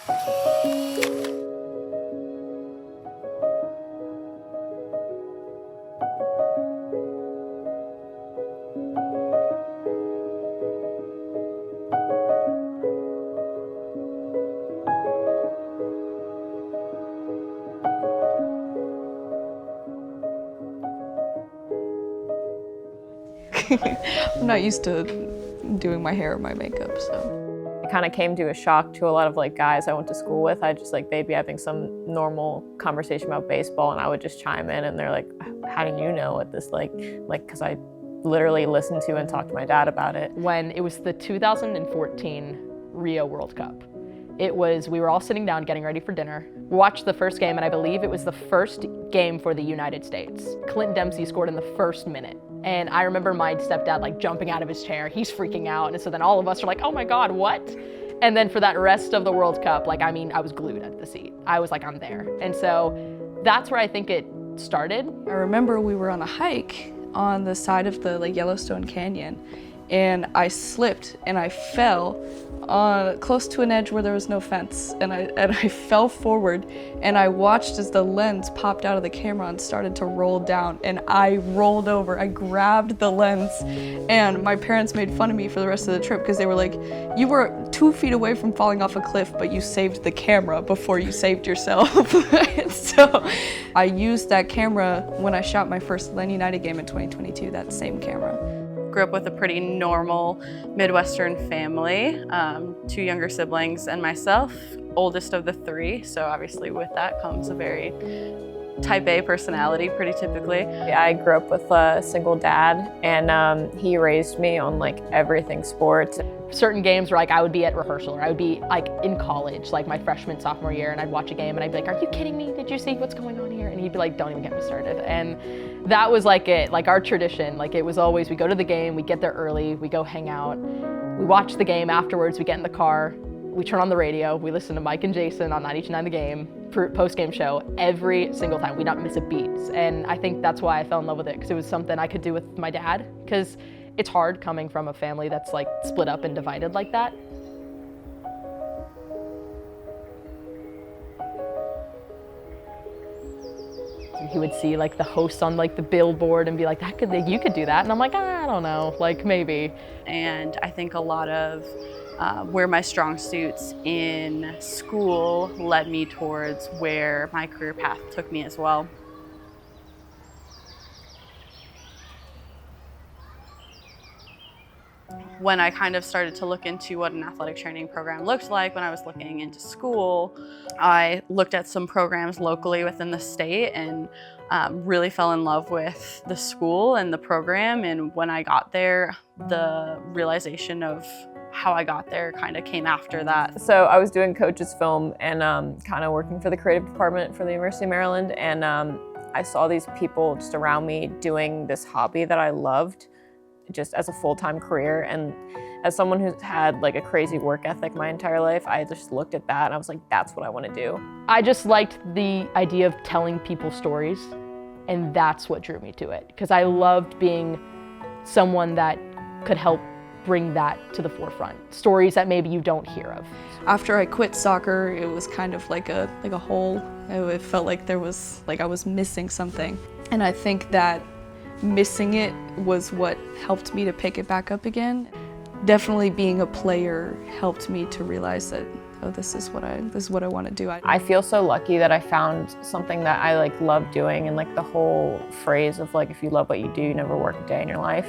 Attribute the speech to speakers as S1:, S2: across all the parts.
S1: I'm not used to doing my hair or my makeup, so.
S2: It kind of came to a shock to a lot of like guys I went to school with. I just like, they'd be having some normal conversation about baseball and I would just chime in and they're like, how do you know what this like, cause I literally listened to and talked to my dad about it.
S3: When it was the 2014 Rio World Cup, we were all sitting down getting ready for dinner. We watched the first game and I believe it was the first game for the United States. Clint Dempsey scored in the first minute. And I remember my stepdad like jumping out of his chair, he's freaking out. And so then all of us are like, oh my God, what? And then for that rest of the World Cup, like, I mean, I was glued at the seat. I was like, I'm there. And so that's where I think it started.
S1: I remember we were on a hike on the side of the Yellowstone Canyon and I slipped and I fell close to an edge where there was no fence, and I fell forward and I watched as the lens popped out of the camera and started to roll down, and I rolled over. I grabbed the lens and my parents made fun of me for the rest of the trip because they were like, you were 2 feet away from falling off a cliff, but you saved the camera before you saved yourself. And so I used that camera when I shot my first Len United game in 2022, that same camera.
S4: Grew up with a pretty normal Midwestern family, 2 younger siblings and myself, oldest of the 3. So obviously with that comes a very type A personality, pretty typically.
S2: I grew up with a single dad and he raised me on like everything sports.
S3: Certain games where like I would be at rehearsal or I would be like in college, like my freshman, sophomore year, and I'd watch a game and I'd be like, are you kidding me? Did you see what's going on here? And he'd be like, don't even get me started. And that was like it, like our tradition. Like it was always, we go to the game, we get there early, we go hang out, we watch the game afterwards, we get in the car, we turn on the radio, we listen to Mike and Jason on 92.9 The Game, post-game show, every single time. We not miss a beat. And I think that's why I fell in love with it, because it was something I could do with my dad, because it's hard coming from a family that's like split up and divided like that. And he would see like the hosts on like the billboard and be like, you could do that. And I'm like, I don't know, like maybe.
S4: And I think a lot of where my strong suits in school led me towards where my career path took me as well. When I kind of started to look into what an athletic training program looked like when I was looking into school, I looked at some programs locally within the state and really fell in love with the school and the program. And when I got there, the realization of how I got there kind of came after that.
S2: So I was doing coach's film and kind of working for the creative department for the University of Maryland. And I saw these people just around me doing this hobby that I loved, just as a full-time career. And as someone who's had like a crazy work ethic my entire life, I just looked at that and I was like, that's what I want to do.
S3: I just liked the idea of telling people stories, and that's what drew me to it, because I loved being someone that could help bring that to the forefront. Stories that maybe you don't hear of.
S1: After I quit soccer, it was kind of like a hole. It felt like there was, like I was missing something. And I think that missing it was what helped me to pick it back up again. Definitely being a player helped me to realize that, oh, this is what I want to do.
S2: I feel so lucky that I found something that I like love doing, and like the whole phrase of like, if you love what you do, you never work a day in your life.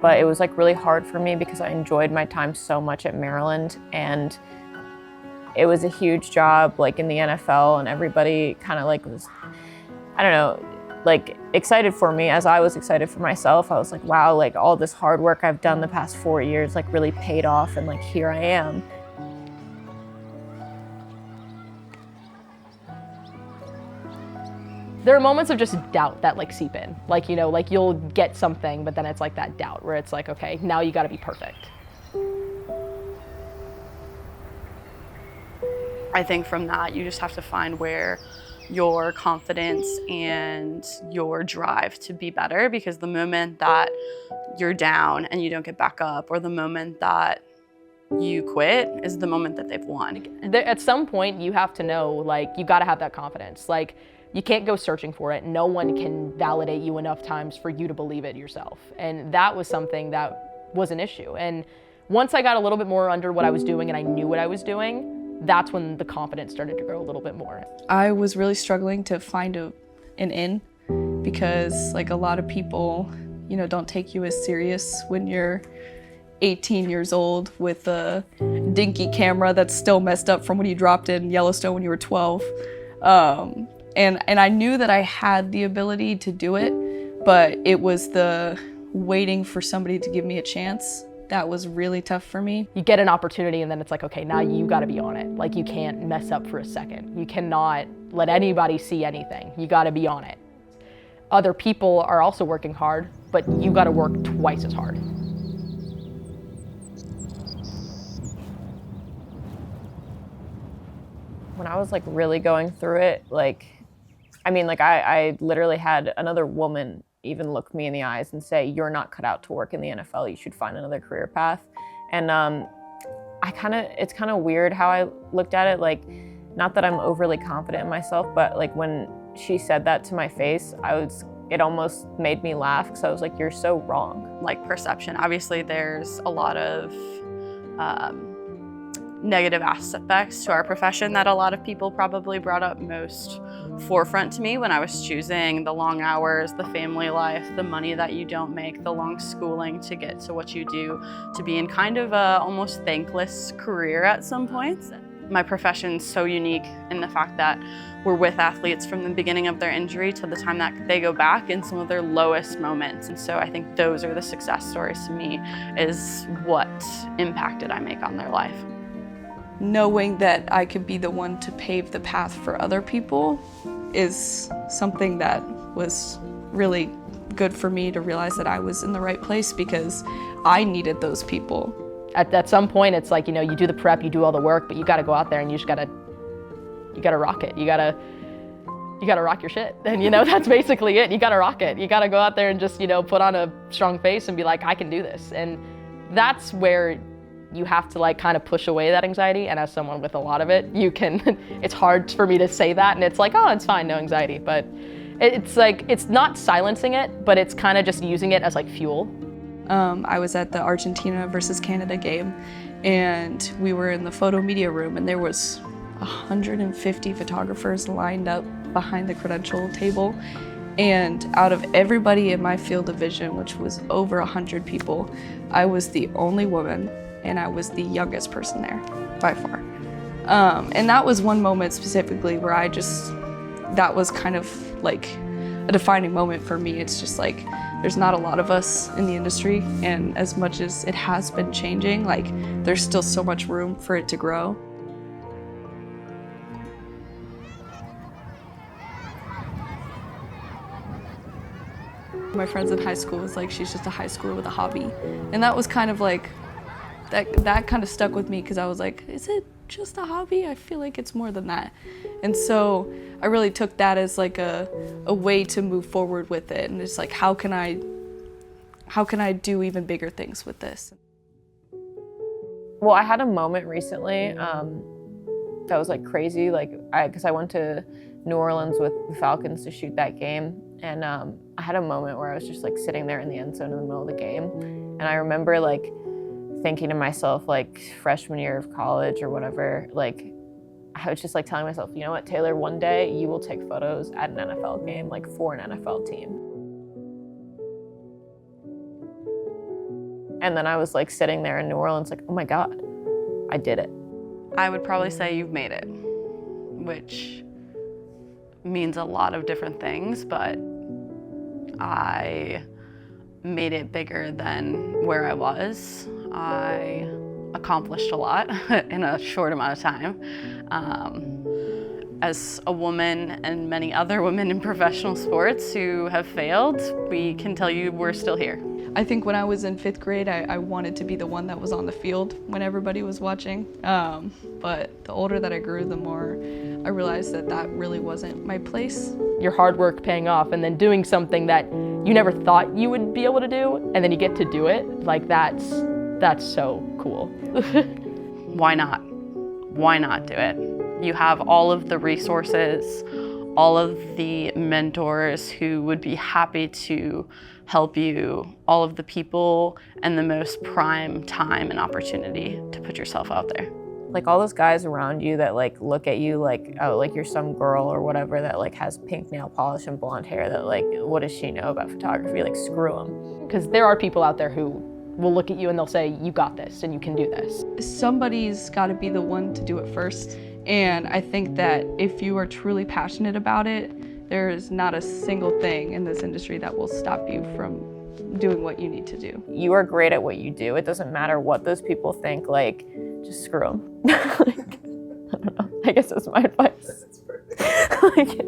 S2: But it was like really hard for me because I enjoyed my time so much at Maryland, and it was a huge job like in the NFL, and everybody kind of like was, I don't know, like excited for me as I was excited for myself. I was like, wow, like all this hard work I've done the past 4 years like really paid off, and like here I am.
S3: There are moments of just doubt that like seep in. Like, you know, like you'll get something, but then it's like that doubt where it's like, okay, now you gotta be perfect.
S4: I think from that, you just have to find where your confidence and your drive to be better, because the moment that you're down and you don't get back up, or the moment that you quit is the moment that they've won.
S3: At some point, you have to know, like, you gotta have that confidence. Like, you can't go searching for it. No one can validate you enough times for you to believe it yourself. And that was something that was an issue. And once I got a little bit more under what I was doing and I knew what I was doing, that's when the confidence started to grow a little bit more.
S1: I was really struggling to find an in because like a lot of people, you know, don't take you as serious when you're 18 years old with a dinky camera that's still messed up from when you dropped it in Yellowstone when you were 12. And I knew that I had the ability to do it, but it was the waiting for somebody to give me a chance that was really tough for me.
S3: You get an opportunity and then it's like, okay, now you gotta be on it. Like, you can't mess up for a second. You cannot let anybody see anything. You gotta be on it. Other people are also working hard, but you gotta work twice as hard.
S2: When I was like really going through it, like, I literally had another woman even look me in the eyes and say, "You're not cut out to work in the NFL. You should find another career path." And it's kind of weird how I looked at it. Like, not that I'm overly confident in myself, but like when she said that to my face, it almost made me laugh because I was like, "You're so wrong."
S4: Like perception, obviously there's a lot of negative aspects to our profession that a lot of people probably brought up most forefront to me when I was choosing the long hours, the family life, the money that you don't make, the long schooling to get to what you do, to be in kind of a almost thankless career at some points. My profession's so unique in the fact that we're with athletes from the beginning of their injury to the time that they go back in some of their lowest moments. And so I think those are the success stories to me, is what impact did I make on their life.
S1: Knowing that I could be the one to pave the path for other people is something that was really good for me to realize that I was in the right place because I needed those people.
S3: At some point, it's like, you know, you do the prep, you do all the work, but you gotta go out there and you gotta rock it. You gotta rock your shit. And, you know, that's basically it. You gotta rock it. You gotta go out there and just, you know, put on a strong face and be like, I can do this. And that's where you have to like kind of push away that anxiety. And as someone with a lot of it, it's hard for me to say that. And it's like, oh, it's fine, no anxiety. But it's like, it's not silencing it, but it's kind of just using it as like fuel.
S1: I was at the Argentina versus Canada game and we were in the photo media room and there was 150 photographers lined up behind the credential table. And out of everybody in my field of vision, which was over 100 people, I was the only woman and I was the youngest person there by far. And that was one moment specifically where that was kind of like a defining moment for me. It's just like, there's not a lot of us in the industry, and as much as it has been changing, like there's still so much room for it to grow. My friends in high school was like, she's just a high schooler with a hobby. And that was kind of like, that kind of stuck with me because I was like, is it just a hobby? I feel like it's more than that. And so I really took that as like a way to move forward with it. And it's like, how can I do even bigger things with this?
S2: Well, I had a moment recently that was like crazy, because I went to New Orleans with the Falcons to shoot that game. And I had a moment where I was just like sitting there in the end zone in the middle of the game. And I remember like thinking to myself, like freshman year of college or whatever, like I was just like telling myself, you know what, Taylor, one day you will take photos at an NFL game, like for an NFL team. And then I was like sitting there in New Orleans like, oh my God, I did it.
S4: I would probably say you've made it, which means a lot of different things, but I made it bigger than where I was. I accomplished a lot in a short amount of time. As a woman and many other women in professional sports who have failed, we can tell you we're still here.
S1: I think when I was in 5th grade, I wanted to be the one that was on the field when everybody was watching. But the older that I grew, the more I realized that really wasn't my place.
S3: Your hard work paying off and then doing something that you never thought you would be able to do, and then you get to do it, like that's so cool.
S4: why not? Why not do it? You have all of the resources, all of the mentors who would be happy to help you, all of the people, and the most prime time and opportunity to put yourself out there.
S2: Like all those guys around you that like look at you like, oh, like you're some girl or whatever that like has pink nail polish and blonde hair, that like, what does she know about photography? Like, screw them.
S3: Because there are people out there who will look at you and they'll say, you got this and you can do this.
S1: Somebody's got to be the one to do it first. And I think that if you are truly passionate about it, there is not a single thing in this industry that will stop you from doing what you need to do.
S2: You are great at what you do. It doesn't matter what those people think, like, just screw them. Like, I don't know. I guess that's my advice. Like,